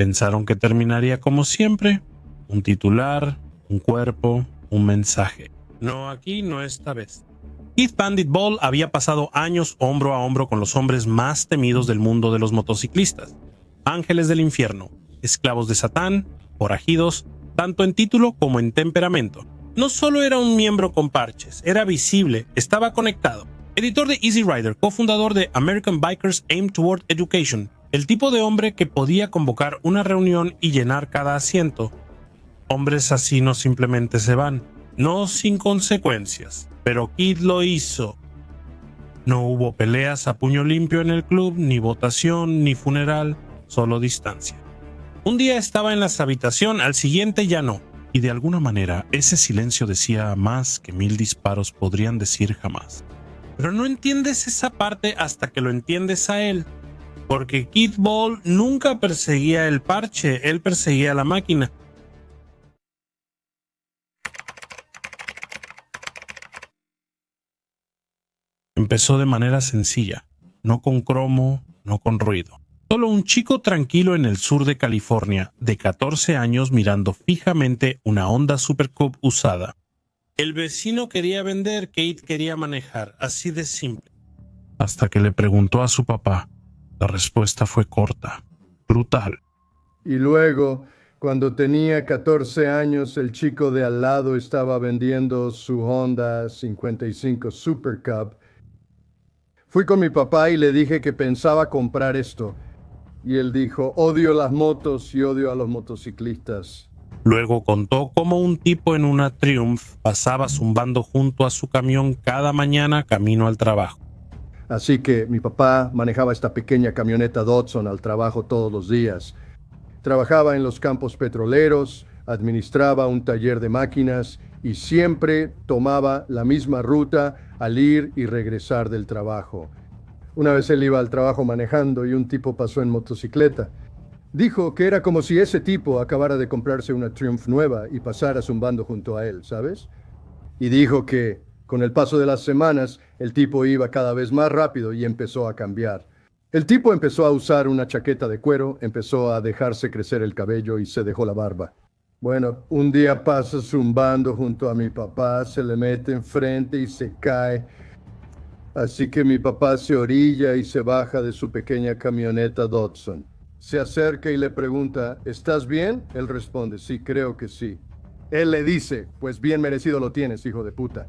Pensaron que terminaría como siempre, un titular, un cuerpo, un mensaje. No aquí, no esta vez. Keith Bandit Ball había pasado años hombro a hombro con los hombres más temidos del mundo de los motociclistas. Ángeles del infierno, esclavos de Satán, forajidos, tanto en título como en temperamento. No solo era un miembro con parches, era visible, estaba conectado. Editor de Easy Rider, cofundador de American Bikers Aim Toward Education, el tipo de hombre que podía convocar una reunión y llenar cada asiento. Hombres así no simplemente se van, no sin consecuencias, pero Keith lo hizo. No hubo peleas a puño limpio en el club, ni votación, ni funeral, solo distancia. Un día estaba en la habitación, al siguiente ya no, y de alguna manera ese silencio decía más que 1000 disparos podrían decir jamás. Pero no entiendes esa parte hasta que lo entiendes a él, porque Keith Ball nunca perseguía el parche, él perseguía la máquina. Empezó de manera sencilla, no con cromo, no con ruido. Solo un chico tranquilo en el sur de California, de 14 años, mirando fijamente una Honda Super Cub usada. El vecino quería vender, Keith quería manejar, así de simple. Hasta que le preguntó a su papá. La respuesta fue corta, brutal. Y luego, cuando tenía 14 años, el chico de al lado estaba vendiendo su Honda 55 Super Cub. Fui con mi papá y le dije que pensaba comprar esto. Y él dijo, odio las motos y odio a los motociclistas. Luego contó cómo un tipo en una Triumph pasaba zumbando junto a su camión cada mañana camino al trabajo. Así que mi papá manejaba esta pequeña camioneta Datsun al trabajo todos los días. Trabajaba en los campos petroleros, administraba un taller de máquinas y siempre tomaba la misma ruta al ir y regresar del trabajo. Una vez él iba al trabajo manejando y un tipo pasó en motocicleta. Dijo que era como si ese tipo acabara de comprarse una Triumph nueva y pasara zumbando junto a él, ¿sabes? Y dijo que, con el paso de las semanas, el tipo iba cada vez más rápido y empezó a cambiar. El tipo empezó a usar una chaqueta de cuero, empezó a dejarse crecer el cabello y se dejó la barba. Bueno, un día pasa zumbando junto a mi papá, se le mete enfrente y se cae. Así que mi papá se orilla y se baja de su pequeña camioneta Datsun. Se acerca y le pregunta, ¿estás bien? Él responde, sí, creo que sí. Él le dice, pues bien merecido lo tienes, hijo de puta.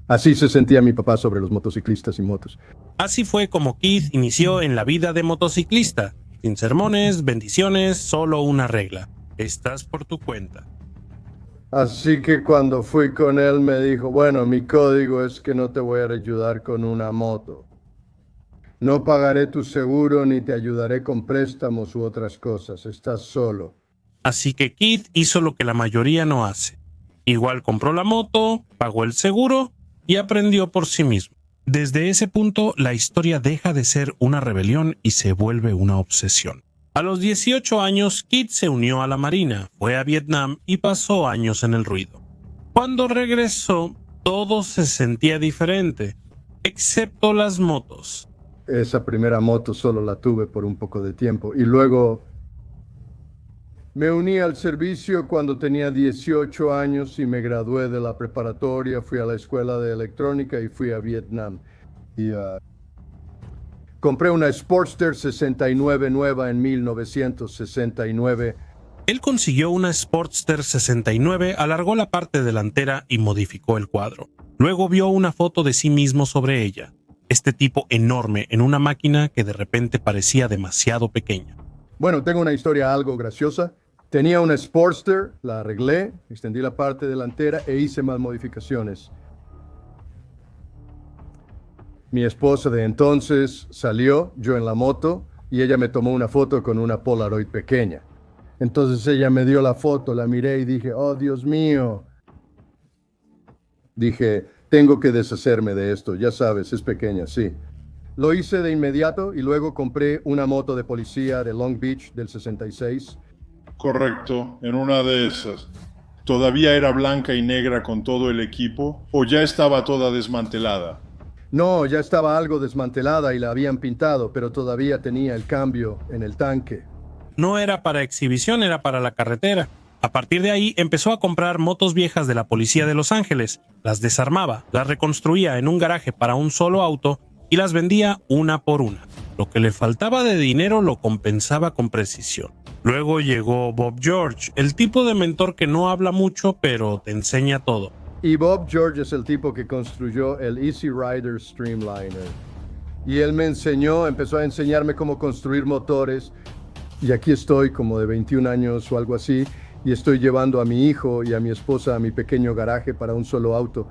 Así se sentía mi papá sobre los motociclistas y motos. Así fue como Keith inició en la vida de motociclista. Sin sermones, bendiciones, solo una regla. Estás por tu cuenta. Así que cuando fui con él me dijo, bueno, mi código es que no te voy a ayudar con una moto. No pagaré tu seguro ni te ayudaré con préstamos u otras cosas. Estás solo. Así que Keith hizo lo que la mayoría no hace. Igual compró la moto, pagó el seguro y aprendió por sí mismo. Desde ese punto, la historia deja de ser una rebelión y se vuelve una obsesión. A los 18 años, Keith se unió a la Marina, fue a Vietnam y pasó años en el ruido. Cuando regresó, todo se sentía diferente, excepto las motos. Esa primera moto solo la tuve por un poco de tiempo y luego me uní al servicio cuando tenía 18 años y me gradué de la preparatoria, fui a la escuela de electrónica y fui a Vietnam. Y compré una Sportster 69 nueva en 1969. Él consiguió una Sportster 69, alargó la parte delantera y modificó el cuadro. Luego vio una foto de sí mismo sobre ella. Este tipo enorme en una máquina que de repente parecía demasiado pequeña. Bueno, tengo una historia algo graciosa. Tenía una Sportster, la arreglé, extendí la parte delantera e hice más modificaciones. Mi esposa de entonces salió, yo en la moto, y ella me tomó una foto con una Polaroid pequeña. Entonces ella me dio la foto, la miré y dije, oh Dios mío. Dije, tengo que deshacerme de esto, ya sabes, es pequeña, sí. Lo hice de inmediato y luego compré una moto de policía de Long Beach del 66. Correcto, en una de esas. ¿Todavía era blanca y negra con todo el equipo o ya estaba toda desmantelada? No, ya estaba algo desmantelada y la habían pintado, pero todavía tenía el cambio en el tanque. No era para exhibición, era para la carretera. A partir de ahí empezó a comprar motos viejas de la policía de Los Ángeles, las desarmaba, las reconstruía en un garaje para un solo auto y las vendía una por una. Lo que le faltaba de dinero lo compensaba con precisión. Luego llegó Bob George, el tipo de mentor que no habla mucho pero te enseña todo. Y Bob George es el tipo que construyó el Easy Rider Streamliner. Y él me empezó a enseñarme cómo construir motores. Y aquí estoy como de 21 años o algo así. Y estoy llevando a mi hijo y a mi esposa a mi pequeño garaje para un solo auto.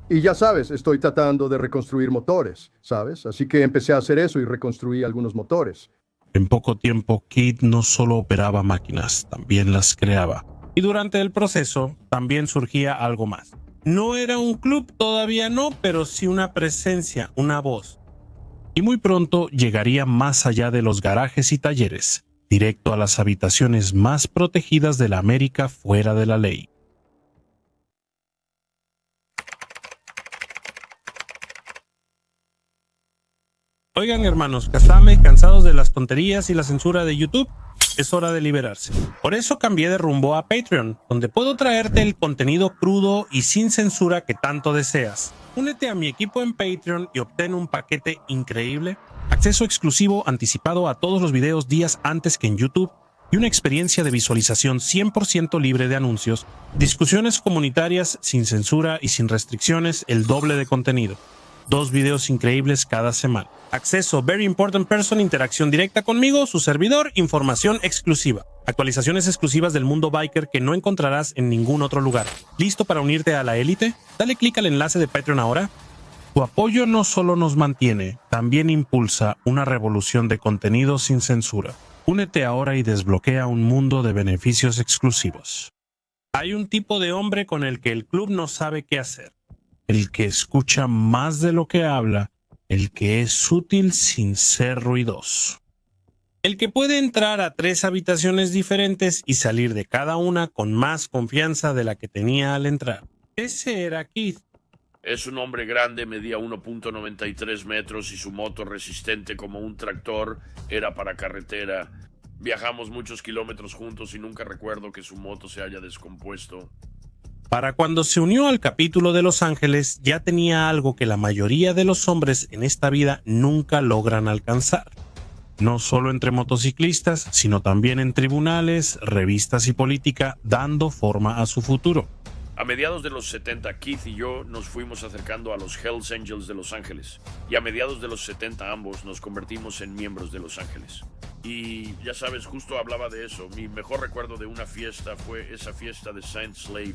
Y ya sabes, estoy tratando de reconstruir motores, ¿sabes? Así que empecé a hacer eso y reconstruí algunos motores. En poco tiempo, Keith no solo operaba máquinas, también las creaba. Y durante el proceso, también surgía algo más. No era un club, todavía no, pero sí una presencia, una voz. Y muy pronto llegaría más allá de los garajes y talleres, directo a las habitaciones más protegidas de la América fuera de la ley. Oigan, hermanos, cansados de las tonterías y la censura de YouTube, es hora de liberarse. Por eso cambié de rumbo a Patreon, donde puedo traerte el contenido crudo y sin censura que tanto deseas. Únete a mi equipo en Patreon y obtén un paquete increíble, acceso exclusivo anticipado a todos los videos días antes que en YouTube y una experiencia de visualización 100% libre de anuncios, discusiones comunitarias sin censura y sin restricciones, el doble de contenido. 2 videos increíbles cada semana. Acceso Very Important Person, interacción directa conmigo, su servidor, información exclusiva. Actualizaciones exclusivas del mundo biker que no encontrarás en ningún otro lugar. ¿Listo para unirte a la élite? Dale clic al enlace de Patreon ahora. Tu apoyo no solo nos mantiene, también impulsa una revolución de contenido sin censura. Únete ahora y desbloquea un mundo de beneficios exclusivos. Hay un tipo de hombre con el que el club no sabe qué hacer. El que escucha más de lo que habla, el que es útil sin ser ruidoso. El que puede entrar a 3 habitaciones diferentes y salir de cada una con más confianza de la que tenía al entrar. Ese era Keith. Es un hombre grande, medía 1.93 metros y su moto resistente como un tractor era para carretera. Viajamos muchos kilómetros juntos y nunca recuerdo que su moto se haya descompuesto. Para cuando se unió al capítulo de Los Ángeles, ya tenía algo que la mayoría de los hombres en esta vida nunca logran alcanzar. No solo entre motociclistas, sino también en tribunales, revistas y política, dando forma a su futuro. A mediados de los 70, Keith y yo nos fuimos acercando a los Hells Angels de Los Ángeles. Y a mediados de los 70 ambos nos convertimos en miembros de Los Ángeles. Y ya sabes, justo hablaba de eso. Mi mejor recuerdo de una fiesta fue esa fiesta de Saint Slave.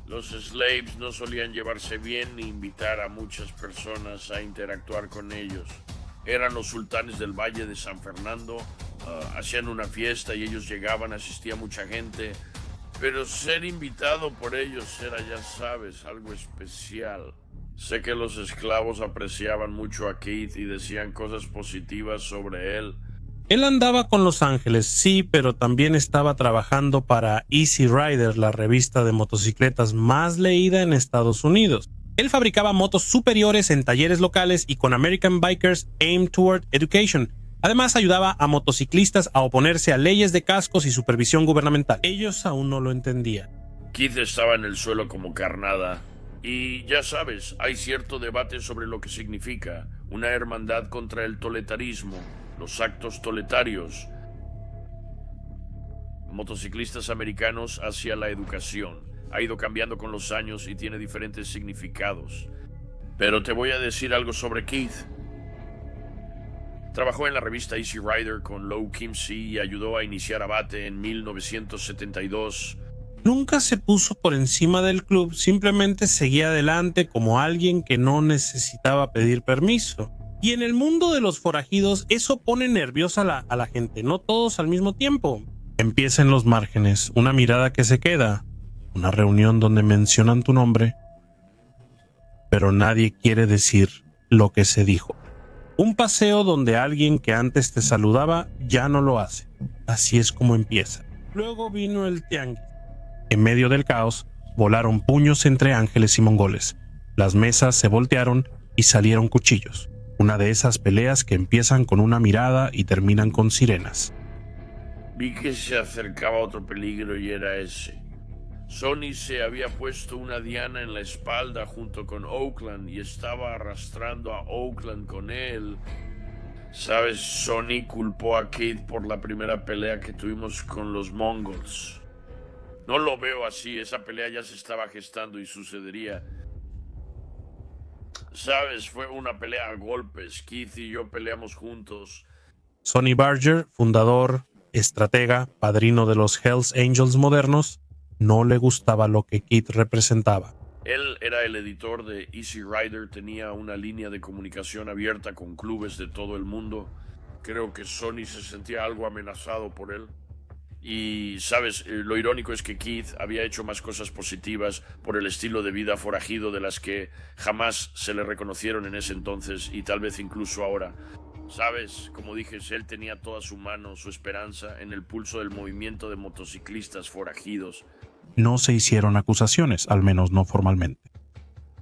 Los Slaves no solían llevarse bien ni invitar a muchas personas a interactuar con ellos. Eran los sultanes del Valle de San Fernando, hacían una fiesta y ellos llegaban, asistía mucha gente. Pero ser invitado por ellos era, ya sabes, algo especial. Sé que los esclavos apreciaban mucho a Keith y decían cosas positivas sobre él. Él andaba con Los Ángeles, sí, pero también estaba trabajando para Easy Rider, la revista de motocicletas más leída en Estados Unidos. Él fabricaba motos superiores en talleres locales y con American Bikers Aim Toward Education. Además, ayudaba a motociclistas a oponerse a leyes de cascos y supervisión gubernamental. Ellos aún no lo entendían. Keith estaba en el suelo como carnada. Y ya sabes, hay cierto debate sobre lo que significa una hermandad contra el toletarismo. Los actos toletarios, motociclistas americanos hacia la educación. Ha ido cambiando con los años y tiene diferentes significados. Pero te voy a decir algo sobre Keith. Trabajó en la revista Easy Rider con Lou Kimsey y ayudó a iniciar Abate en 1972. Nunca se puso por encima del club, simplemente seguía adelante como alguien que no necesitaba pedir permiso. Y en el mundo de los forajidos eso pone nerviosa a la gente, no todos al mismo tiempo. Empieza en los márgenes, una mirada que se queda, una reunión donde mencionan tu nombre, pero nadie quiere decir lo que se dijo. Un paseo donde alguien que antes te saludaba ya no lo hace. Así es como empieza. Luego vino el tianguis. En medio del caos, volaron puños entre ángeles y mongoles. Las mesas se voltearon y salieron cuchillos. Una de esas peleas que empiezan con una mirada y terminan con sirenas. Vi que se acercaba otro peligro y era ese. Sonny se había puesto una diana en la espalda junto con Oakland y estaba arrastrando a Oakland con él. Sabes, Sonny culpó a Keith por la primera pelea que tuvimos con los Mongols. No lo veo así, esa pelea ya se estaba gestando y sucedería. Sabes, fue una pelea a golpes. Keith y yo peleamos juntos. Sonny Barger, fundador, estratega, padrino de los Hells Angels modernos, no le gustaba lo que Keith representaba. Él era el editor de Easy Rider, tenía una línea de comunicación abierta con clubes de todo el mundo. Creo que Sonny se sentía algo amenazado por él. Y, sabes, lo irónico es que Keith había hecho más cosas positivas por el estilo de vida forajido de las que jamás se le reconocieron en ese entonces y tal vez incluso ahora. Sabes, como dije, él tenía toda su mano, su esperanza en el pulso del movimiento de motociclistas forajidos. No se hicieron acusaciones, al menos no formalmente.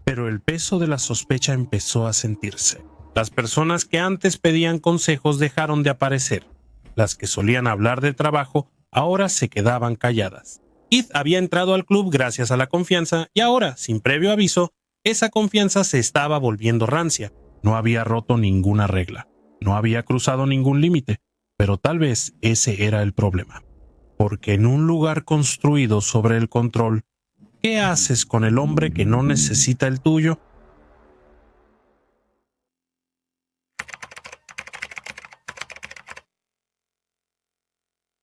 Pero el peso de la sospecha empezó a sentirse. Las personas que antes pedían consejos dejaron de aparecer. Las que solían hablar de trabajo ahora se quedaban calladas. Keith había entrado al club gracias a la confianza y ahora, sin previo aviso, esa confianza se estaba volviendo rancia. No había roto ninguna regla. No había cruzado ningún límite. Pero tal vez ese era el problema. Porque en un lugar construido sobre el control, ¿qué haces con el hombre que no necesita el tuyo?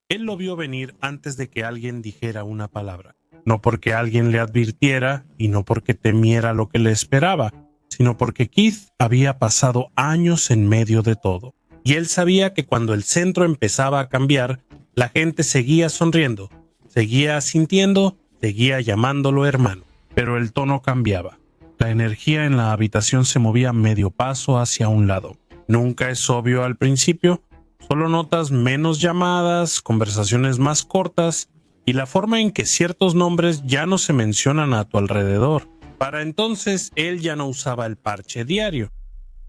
Él lo vio venir antes de que alguien dijera una palabra. No porque alguien le advirtiera y no porque temiera lo que le esperaba, sino porque Keith había pasado años en medio de todo. Y él sabía que cuando el centro empezaba a cambiar, la gente seguía sonriendo, seguía asintiendo, seguía llamándolo hermano. Pero el tono cambiaba. La energía en la habitación se movía medio paso hacia un lado. Nunca es obvio al principio, solo notas menos llamadas, conversaciones más cortas y la forma en que ciertos nombres ya no se mencionan a tu alrededor. Para entonces, él ya no usaba el parche diario.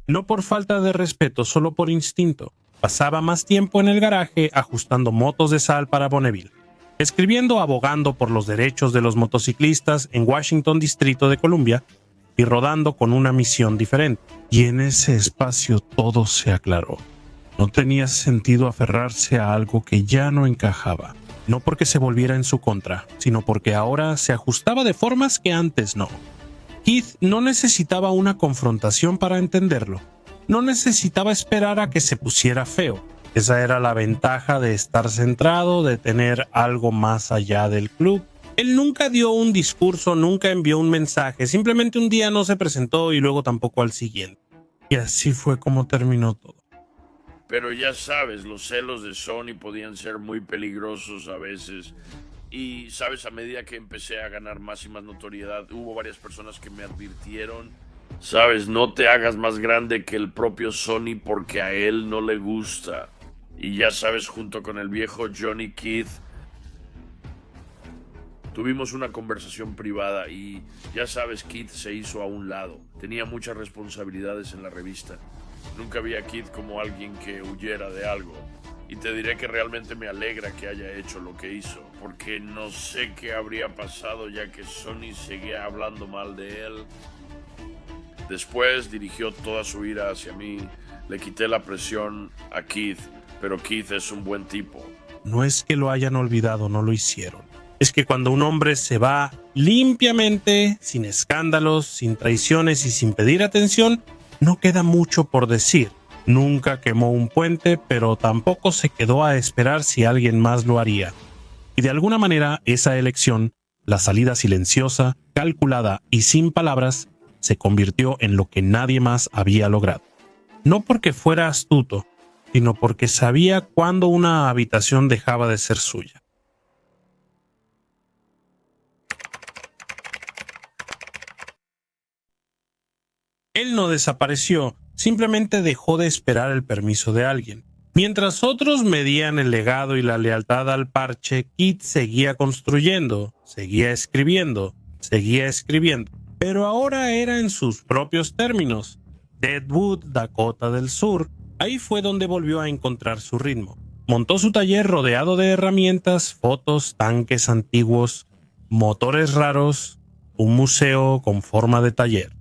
No por falta de respeto, solo por instinto. Pasaba más tiempo en el garaje ajustando motos de sal para Bonneville, escribiendo abogando por los derechos de los motociclistas en Washington, Distrito de Columbia, y rodando con una misión diferente. Y en ese espacio todo se aclaró. No tenía sentido aferrarse a algo que ya no encajaba, no porque se volviera en su contra, sino porque ahora se ajustaba de formas que antes no. Keith no necesitaba una confrontación para entenderlo. No necesitaba esperar a que se pusiera feo. Esa era la ventaja de estar centrado, de tener algo más allá del club. Él nunca dio un discurso, nunca envió un mensaje, simplemente un día no se presentó y luego tampoco al siguiente. Y así fue como terminó todo. Pero ya sabes, los celos de Sonny podían ser muy peligrosos a veces. Y sabes, a medida que empecé a ganar más y más notoriedad, hubo varias personas que me advirtieron. Sabes, no te hagas más grande que el propio Sonny porque a él no le gusta. Y ya sabes, junto con el viejo Johnny Keith, tuvimos una conversación privada y ya sabes, Keith se hizo a un lado. Tenía muchas responsabilidades en la revista. Nunca vi a Keith como alguien que huyera de algo. Y te diré que realmente me alegra que haya hecho lo que hizo, porque no sé qué habría pasado ya que Sonny seguía hablando mal de él. Después dirigió toda su ira hacia mí, le quité la presión a Keith, pero Keith es un buen tipo. No es que lo hayan olvidado, no lo hicieron. Es que cuando un hombre se va limpiamente, sin escándalos, sin traiciones y sin pedir atención, no queda mucho por decir. Nunca quemó un puente, pero tampoco se quedó a esperar si alguien más lo haría. Y de alguna manera esa elección, la salida silenciosa, calculada y sin palabras, se convirtió en lo que nadie más había logrado. No porque fuera astuto, sino porque sabía cuándo una habitación dejaba de ser suya. Él no desapareció, simplemente dejó de esperar el permiso de alguien. Mientras otros medían el legado y la lealtad al parche, Keith seguía construyendo, seguía escribiendo. Pero ahora era en sus propios términos. Deadwood, Dakota del Sur, ahí fue donde volvió a encontrar su ritmo. Montó su taller rodeado de herramientas, fotos, tanques antiguos, motores raros, un museo con forma de taller.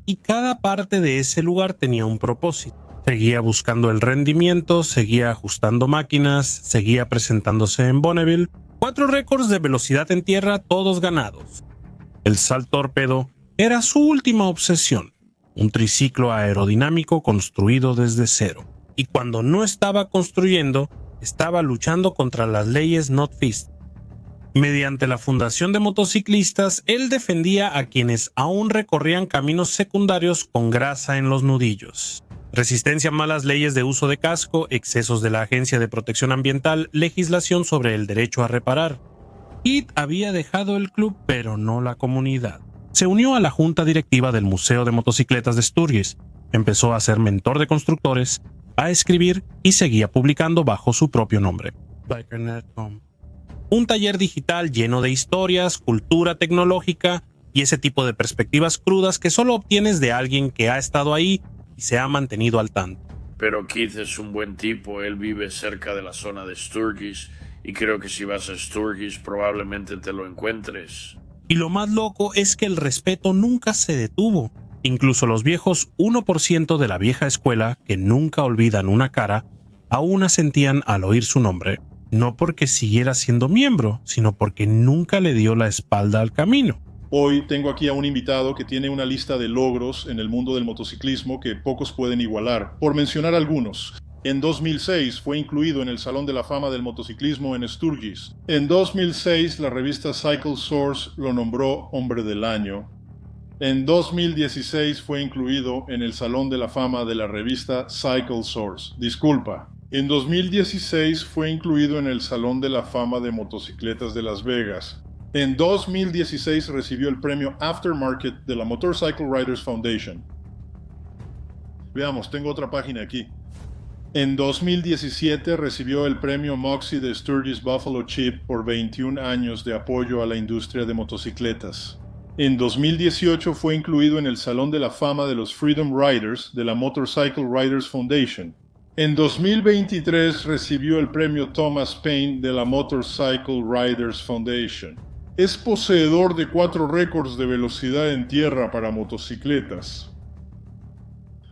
Y cada parte de ese lugar tenía un propósito. Seguía buscando el rendimiento, seguía ajustando máquinas, seguía presentándose en Bonneville. 4 récords de velocidad en tierra, todos ganados. El Salt Torpedo era su última obsesión, un triciclo aerodinámico construido desde cero. Y cuando no estaba construyendo, estaba luchando contra las leyes Not-Fist. Mediante la Fundación de Motociclistas, él defendía a quienes aún recorrían caminos secundarios con grasa en los nudillos. Resistencia a malas leyes de uso de casco, excesos de la Agencia de Protección Ambiental, legislación sobre el derecho a reparar. Keith había dejado el club, pero no la comunidad. Se unió a la junta directiva del Museo de Motocicletas de Sturgis, empezó a ser mentor de constructores, a escribir y seguía publicando bajo su propio nombre. BikerNerd.com. Un taller digital lleno de historias, cultura tecnológica y ese tipo de perspectivas crudas que solo obtienes de alguien que ha estado ahí y se ha mantenido al tanto. Pero Keith es un buen tipo, él vive cerca de la zona de Sturgis y creo que si vas a Sturgis probablemente te lo encuentres. Y lo más loco es que el respeto nunca se detuvo. Incluso los viejos 1% de la vieja escuela, que nunca olvidan una cara, aún asentían al oír su nombre. No porque siguiera siendo miembro, sino porque nunca le dio la espalda al camino. Hoy tengo aquí a un invitado que tiene una lista de logros en el mundo del motociclismo que pocos pueden igualar. Por mencionar algunos, en 2006 fue incluido en el Salón de la Fama del Motociclismo en Sturgis. En 2006 la revista Cycle Source lo nombró Hombre del Año. En 2016 fue incluido en el Salón de la Fama de la revista Cycle Source. En 2016 fue incluido en el Salón de la Fama de Motocicletas de Las Vegas. En 2016 recibió el premio Aftermarket de la Motorcycle Riders Foundation. Veamos, tengo otra página aquí. En 2017 recibió el premio Moxie de Sturgis Buffalo Chip por 21 años de apoyo a la industria de motocicletas. En 2018 fue incluido en el Salón de la Fama de los Freedom Riders de la Motorcycle Riders Foundation. En 2023 recibió el premio Thomas Paine de la Motorcycle Riders Foundation. Es poseedor de 4 récords de velocidad en tierra para motocicletas.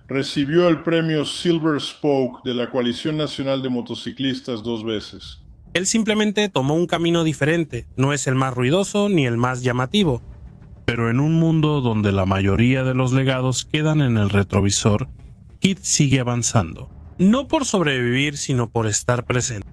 Recibió el premio Silver Spoke de la Coalición Nacional de Motociclistas 2 veces. Él simplemente tomó un camino diferente, no es el más ruidoso ni el más llamativo. Pero en un mundo donde la mayoría de los legados quedan en el retrovisor, Keith sigue avanzando. No por sobrevivir, sino por estar presente.